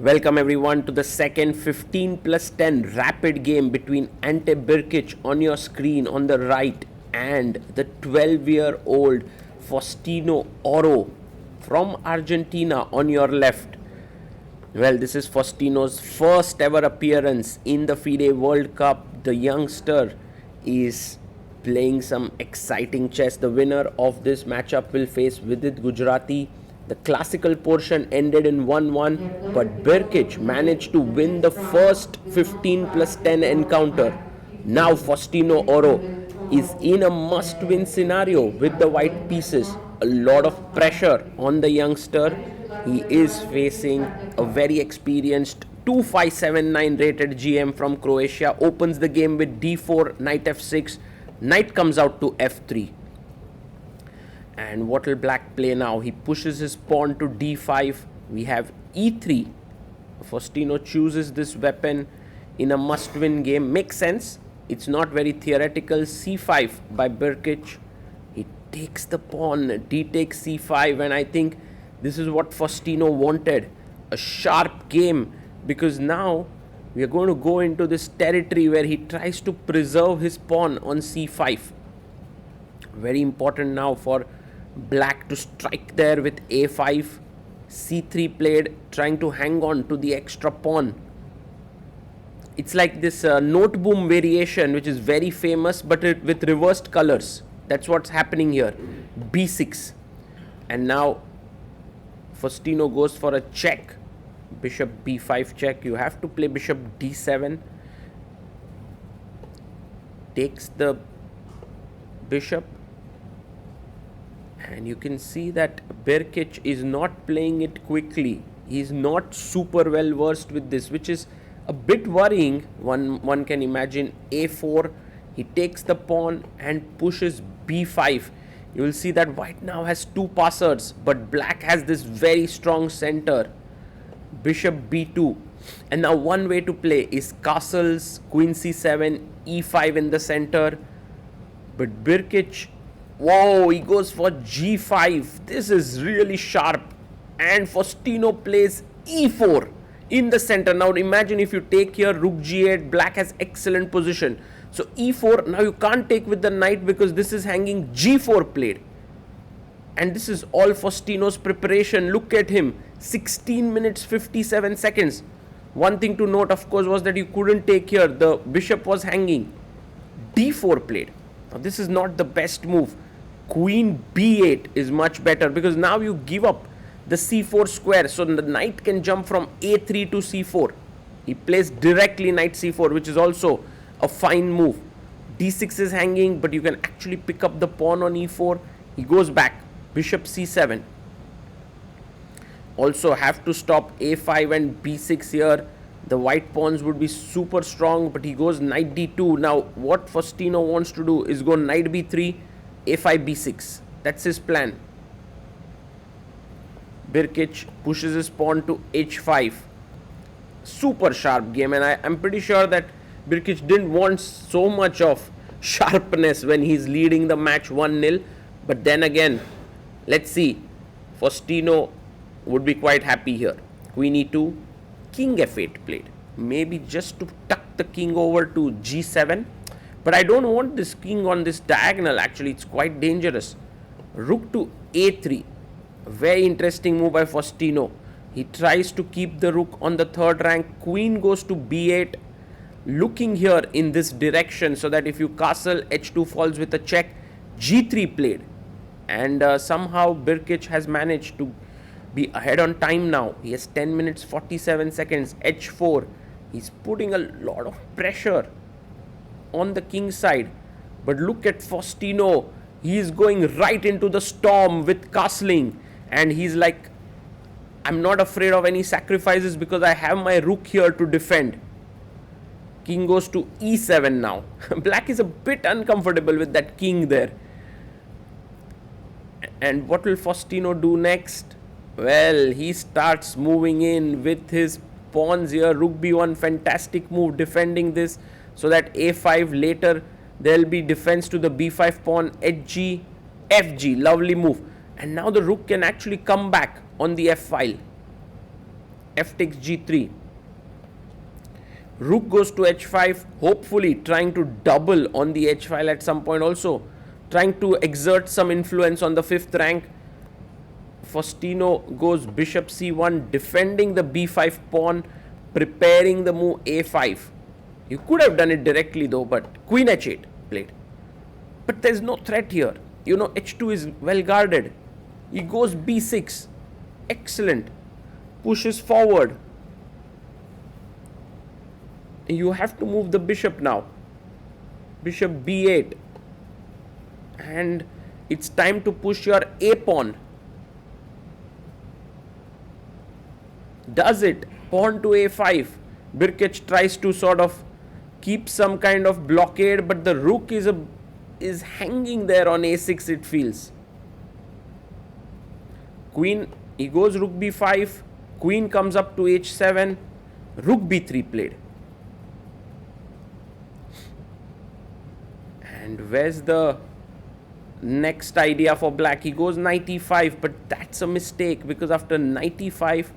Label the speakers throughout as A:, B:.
A: Welcome everyone to the second 15 plus 10 rapid game between Ante Brkic on your screen on the right and the 12-year-old Faustino Oro from Argentina on your left. Well, this is Faustino's first ever appearance in the FIDE World Cup. The youngster is playing some exciting chess. The winner of this matchup will face Vidit Gujarati. The classical portion ended in 1-1, but Brkic managed to win the first 15 plus 10 encounter. Now Faustino Oro is in a must-win scenario with the white pieces. A lot of pressure on the youngster. He is facing a very experienced 2579 rated GM from Croatia. Opens the game with d4, knight f6, knight comes out to f3. And what will black play now? He pushes his pawn to d5. We have e3. Faustino chooses this weapon in a must-win game. Makes sense. It's not very theoretical. c5 by Brkic. He takes the pawn. D takes c5. And I think this is what Faustino wanted. A sharp game. Because now we are going to go into this territory where he tries to preserve his pawn on c5. Very important now for black to strike there with a5. c3 played, trying to hang on to the extra pawn. It's like this note boom variation, which is very famous, but with reversed colors. That's what's happening here. b6. And now Faustino goes for a check. Bishop b5 check. You have to play bishop d7. Takes the bishop. And you can see that Brkic is not playing it quickly. He is not super well versed with this, which is a bit worrying. One can imagine a4. He takes the pawn and pushes b5. You will see that white now has two passers, but black has this very strong center. Bishop b2. And now one way to play is castles, queen c7, e5 in the center. But Brkic, whoa, he goes for g5. This is really sharp. And Faustino plays e4 in the center. Now imagine if you take here rook g8, black has excellent position. So e4, now you can't take with the knight because this is hanging g4 played. And this is all Faustino's preparation. Look at him, 16 minutes 57 seconds. One thing to note, of course, was that you couldn't take here. The bishop was hanging. d4 played. Now this is not the best move. Queen b8 is much better because now you give up the c4 square. So the knight can jump from a3 to c4. He plays directly knight c4, which is also a fine move. d6 is hanging, but you can actually pick up the pawn on e4. He goes back. Bishop c7. Also have to stop a5 and b6 here. The white pawns would be super strong, but he goes knight d2. Now what Faustino wants to do is go knight b3, a5 b6. That's his plan. Brkic pushes his pawn to h5. Super sharp game, and I'm pretty sure that Brkic didn't want so much of sharpness when he's leading the match 1-0. But then again, let's see. Faustino would be quite happy here. Queen e2, king f8 played. Maybe just to tuck the king over to g7. But I don't want this king on this diagonal. Actually, it's quite dangerous. Rook to a3. Very interesting move by Faustino. He tries to keep the rook on the third rank. Queen goes to b8. Looking here in this direction so that if you castle, h2 falls with a check. g3 played. And somehow Brkic has managed to be ahead on time now. He has 10 minutes 47 seconds. h4. He's putting a lot of pressure on the king side. But look at Faustino. He is going right into the storm with castling. And he's like, I'm not afraid of any sacrifices because I have my rook here to defend. King goes to e7 now. Black is a bit uncomfortable with that king there. And what will Faustino do next? Well, he starts moving in with his pawns here. Rook b1, fantastic move defending this so that a5 later there will be defense to the b5 pawn. hg, fg, lovely move. And now the rook can actually come back on the f file. F takes g3. Rook goes to h5, hopefully trying to double on the h file at some point, also trying to exert some influence on the 5th rank. Faustino goes bishop c1, defending the b5 pawn, preparing the move a5. You could have done it directly though, but queen h8 played. But there's no threat here. You know, h2 is well guarded. He goes b6. Excellent. Pushes forward. You have to move the bishop now. Bishop b8. And it's time to push your a pawn. Does it? Pawn to a5. Brkic tries to sort of keep some kind of blockade, but the rook is hanging there on a6, it feels. Queen, he goes rook b5. Queen comes up to h7. Rook b3 played. And where's the next idea for black? He goes knight e5, but that's a mistake, because after knight e5,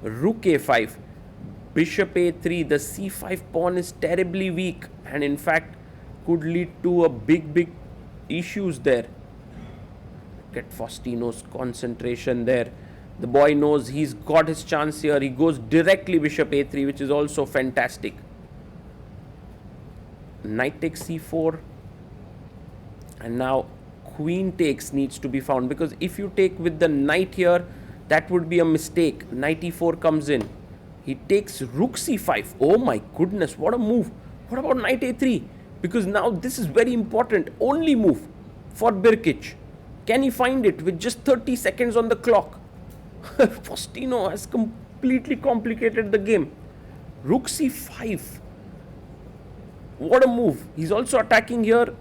A: rook a5, bishop a3, the c5 pawn is terribly weak and in fact could lead to a big issues there. Look at Faustino's concentration there. The boy knows he's got his chance here. He goes directly bishop a3, which is also fantastic. Knight takes c4, and now queen takes needs to be found, because if you take with the knight here, that would be a mistake. Knight e4 comes in. He takes rook c5. Oh my goodness, what a move. What about knight a3? Because now this is very important. Only move for Brkic. Can he find it with just 30 seconds on the clock? Faustino has completely complicated the game. Rook c5. What a move. He's also attacking here.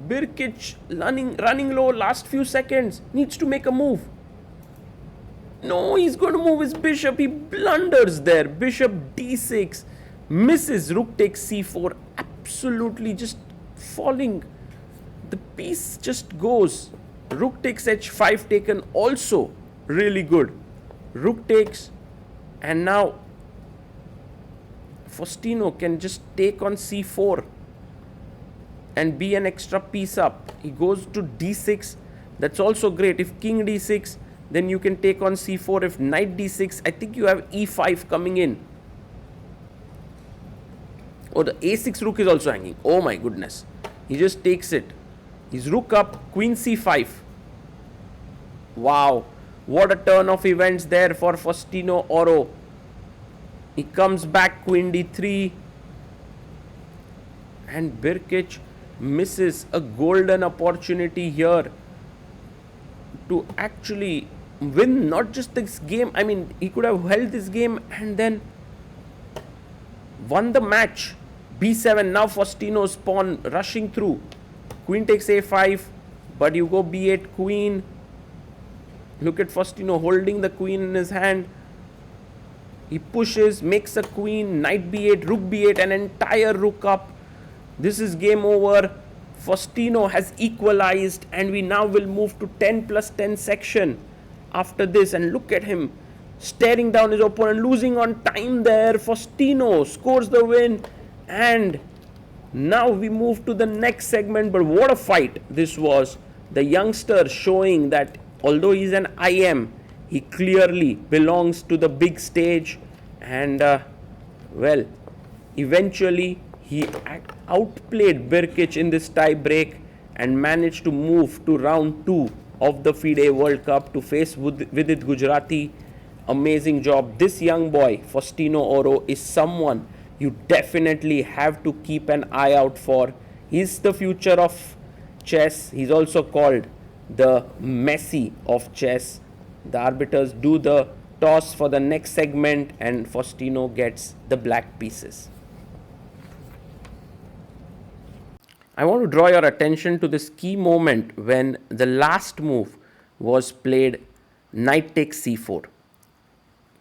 A: Brkic running low, last few seconds. Needs to make a move. No, he's going to move his bishop. He blunders there. Bishop d6. Misses. Rook takes c4. Absolutely just falling. The piece just goes. Rook takes h5 taken, also really good. Rook takes, and now Faustino can just take on c4 and be an extra piece up. He goes to d6. That's also great. If king d6, then you can take on c4. If knight d6, I think you have e5 coming in. Oh, the a6 rook is also hanging. Oh my goodness. He just takes it. His rook up, queen c5. Wow. What a turn of events there for Faustino Oro. He comes back, queen d3. And Brkic misses a golden opportunity here to actually win not just this game. I mean, he could have held this game and then won the match. b7, now Faustino's pawn rushing through. Queen takes a5, but you go b8 queen. Look at Faustino holding the queen in his hand. He pushes, makes a queen, knight b8, rook b8, an entire rook up. This is game over. Faustino has equalized, and we now will move to 10 plus 10 section after this. And look at him staring down his opponent, losing on time there. Faustino scores the win, and now we move to the next segment. But what a fight this was. The youngster showing that although he's an IM, he clearly belongs to the big stage. And well, eventually he outplayed Brkic in this tie break and managed to move to round 2 of the FIDE World Cup to face Vidit Gujarati. Amazing job. This young boy, Faustino Oro, is someone you definitely have to keep an eye out for. He's the future of chess. He's also called the Messi of chess. The arbiters do the toss for the next segment, and Faustino gets the black pieces. I want to draw your attention to this key moment when the last move was played. Knight takes c4.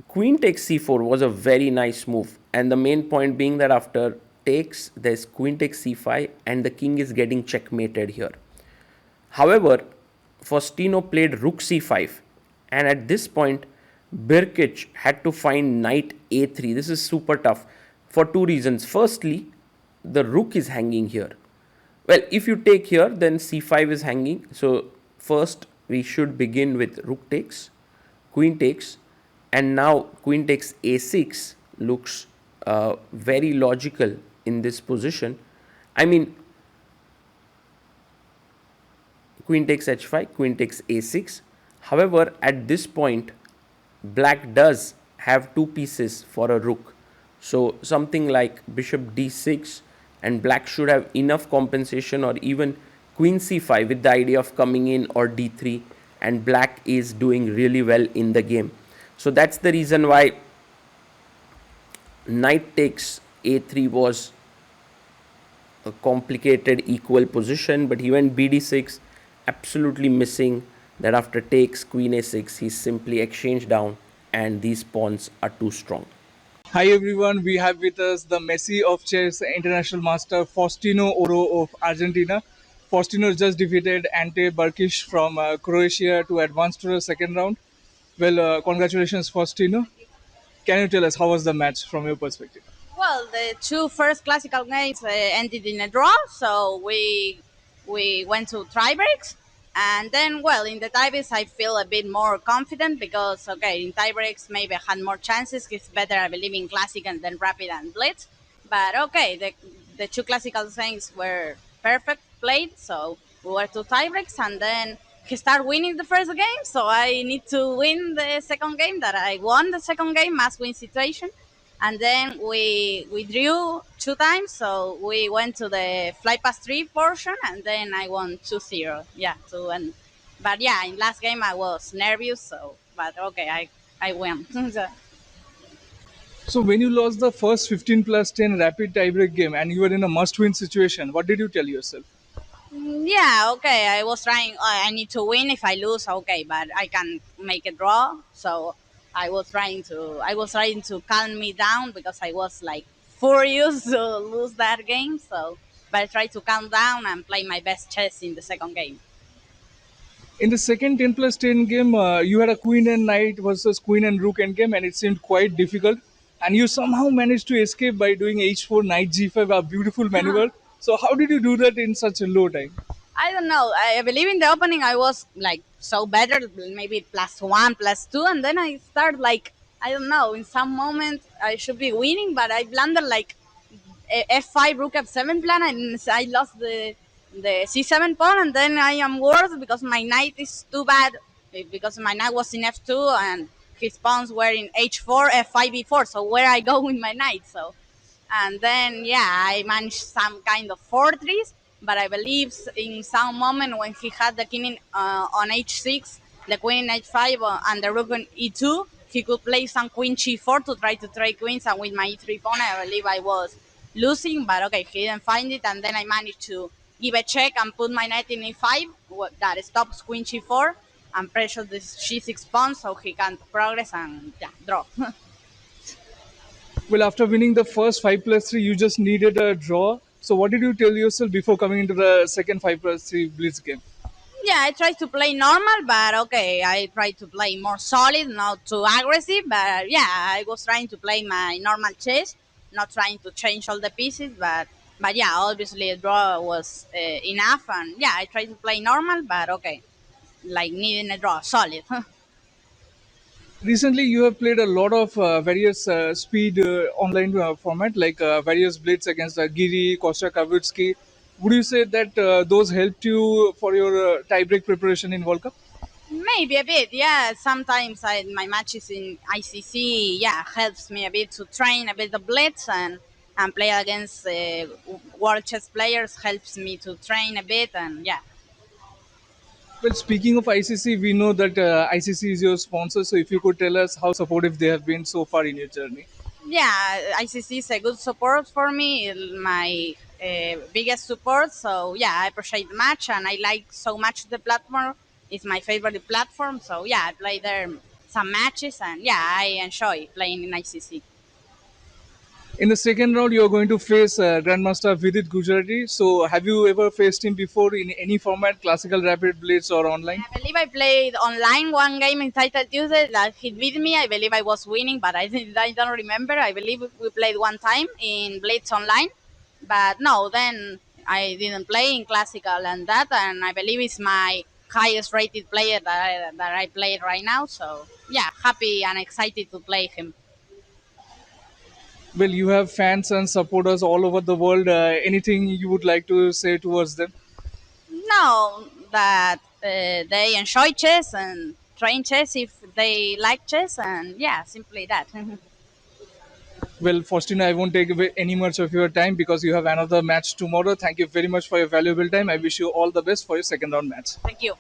A: Queen takes c4 was a very nice move, and the main point being that after takes, there's queen takes c5 and the king is getting checkmated here. However, Faustino played rook c5, and at this point Brkic had to find knight a3. This is super tough for two reasons. Firstly, the rook is hanging here. Well, if you take here, then c5 is hanging. So first we should begin with rook takes, queen takes, and now queen takes a6 looks very logical in this position. I mean, queen takes h5, queen takes a6. However, at this point, black does have two pieces for a rook. So something like bishop d6, and black should have enough compensation, or even queen c5 with the idea of coming in, or d3, and black is doing really well in the game. So that's the reason why knight takes a3 was a complicated equal position, but he went bd6, absolutely missing that after takes queen a6 he simply exchanged down, and these pawns are too strong.
B: Hi everyone, we have with us the Messi of chess international master Faustino Oro of Argentina. Faustino just defeated Ante Brkic from Croatia to advance to the second round. Well, congratulations, Faustino. Can you tell us how was the match from your perspective?
C: Well, the two first classical games ended in a draw, so we went to tiebreaks, and then well, in the tiebreaks I feel a bit more confident because okay, in tiebreaks maybe I had more chances. It's better I believe in classic and then rapid and blitz, but okay, the two classical things were perfect played, so we were to tiebreaks, and then he started winning the first game, so I need to win the second game. That I won the second game, must win situation, and then we drew two times, so we went to the fly past three portion, and then I won 2-0. Yeah, two, and but yeah, in last game I was nervous, so but okay, I won. So,
B: So when you lost the first 15 plus 10 rapid tiebreak game and you were in a must-win situation, what did you tell yourself?
C: yeah, okay. I was trying. I need to win. If I lose, okay, but I can make a draw. So I was trying to calm me down because I was like furious to lose that game. So, but I tried to calm down and play my best chess in the second game.
B: In the second 10 plus 10 game, you had a queen and knight versus queen and rook end game, and it seemed quite difficult. And you somehow managed to escape by doing h4, knight g5, a beautiful maneuver. So, how did you do that in such a low time?
C: I don't know. I believe in the opening I was like so better, maybe plus one, plus two, and then I start like I don't know. In some moment I should be winning, but I blundered like f5 rook f7 plan, and I lost the c7 pawn, and then I am worse because my knight is too bad because my knight was in f2 and his pawns were in h4 f5 b4. So where I go with my knight? So and then yeah, I managed some kind of fortress, but I believe in some moment when he had the king on h6, the queen in h5, and the rook on e2, he could play some queen g4 to try to trade queens, and with my e3 pawn I believe I was losing, but okay, he didn't find it, and then I managed to give a check and put my knight in e5, that stops queen g4 and pressure the g6 pawn so he can't progress and yeah, draw.
B: Well, after winning the first 5 plus 3, you just needed a draw. So, what did you tell yourself before coming into the second 5 plus 3 blitz game?
C: Yeah, I try to play normal, but okay, I try to play more solid, not too aggressive. But yeah, I was trying to play my normal chess, not trying to change all the pieces. But yeah, obviously a draw was enough, and yeah, I tried to play normal, but okay, like needing a draw, solid.
B: Recently, you have played a lot of various speed online format, like various blitz against Giri, Costa Kavitsky. Would you say that those helped you for your tiebreak preparation in World Cup?
C: Maybe a bit, yeah. Sometimes my matches in ICC, yeah, helps me a bit to train a bit of blitz and play against world chess players helps me to train a bit, and yeah.
B: Well, speaking of ICC, we know that ICC is your sponsor. So, if you could tell us how supportive they have been so far in your journey.
C: Yeah, ICC is a good support for me, my biggest support. So yeah, I appreciate the match and I like so much the platform. It's my favorite platform. So yeah, I play there some matches and yeah, I enjoy playing in ICC.
B: In the second round, you are going to face Grandmaster Vidit Gujarati. So, have you ever faced him before in any format, classical, rapid, blitz, or online?
C: I believe I played online one game in Title Tuesday that he beat me. I believe I was winning, but I don't remember. I believe we played one time in Blitz online, but no, then I didn't play in classical and that, and I believe it's my highest rated player that I played right now. So yeah, happy and excited to play him.
B: Well, you have fans and supporters all over the world. Anything you would like to say towards them?
C: No, that they enjoy chess and train chess if they like chess, and yeah, simply that.
B: Well, Faustino, I won't take away any much of your time because you have another match tomorrow. Thank you very much for your valuable time. I wish you all the best for your second round match.
C: Thank you.